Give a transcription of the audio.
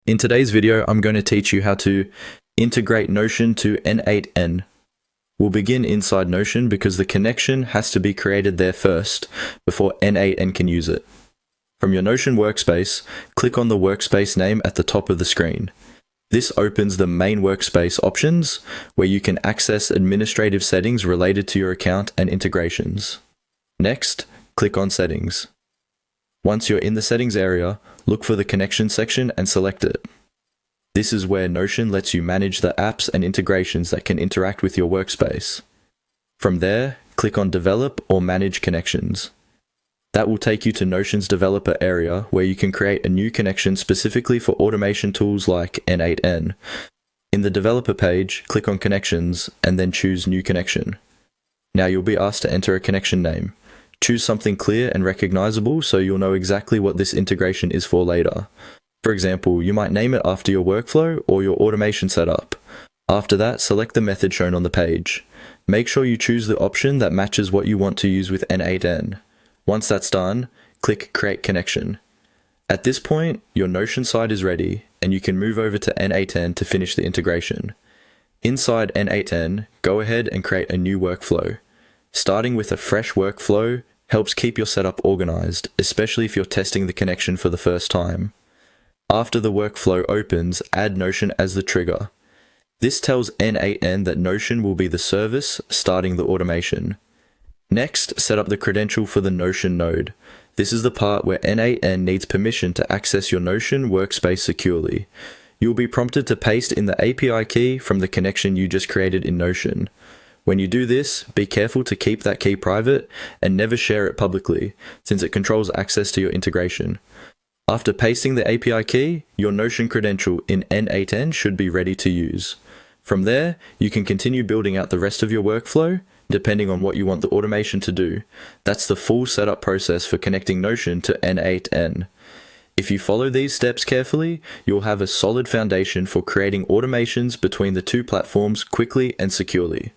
In today's video, I'm going to teach you how to integrate Notion to n8n. We'll begin inside Notion because the connection has to be created there first before n8n can use it. From your Notion workspace, click on the workspace name at the top of the screen. This opens the main workspace options where you can access administrative settings related to your account and integrations. Next, click on Settings. Once you're in the settings area, look for the connection section and select it. This is where Notion lets you manage the apps and integrations that can interact with your workspace. From there, click on Develop or Manage Connections. That will take you to Notion's developer area where you can create a new connection specifically for automation tools like n8n. In the developer page, click on Connections and then choose New Connection. Now you'll be asked to enter a connection name. Choose something clear and recognizable so you'll know exactly what this integration is for later. For example, you might name it after your workflow or your automation setup. After that, select the method shown on the page. Make sure you choose the option that matches what you want to use with n8n. Once that's done, click Create Connection. At this point, your Notion site is ready and you can move over to n8n to finish the integration. Inside n8n, go ahead and create a new workflow. Starting with a fresh workflow helps keep your setup organized, especially if you're testing the connection for the first time. After the workflow opens, add Notion as the trigger. This tells n8n that Notion will be the service starting the automation. Next, set up the credential for the Notion node. This is the part where n8n needs permission to access your Notion workspace securely. You'll be prompted to paste in the API key from the connection you just created in Notion. When you do this, be careful to keep that key private and never share it publicly, since it controls access to your integration. After pasting the API key, your Notion credential in n8n should be ready to use. From there, you can continue building out the rest of your workflow, depending on what you want the automation to do. That's the full setup process for connecting Notion to n8n. If you follow these steps carefully, you'll have a solid foundation for creating automations between the two platforms quickly and securely.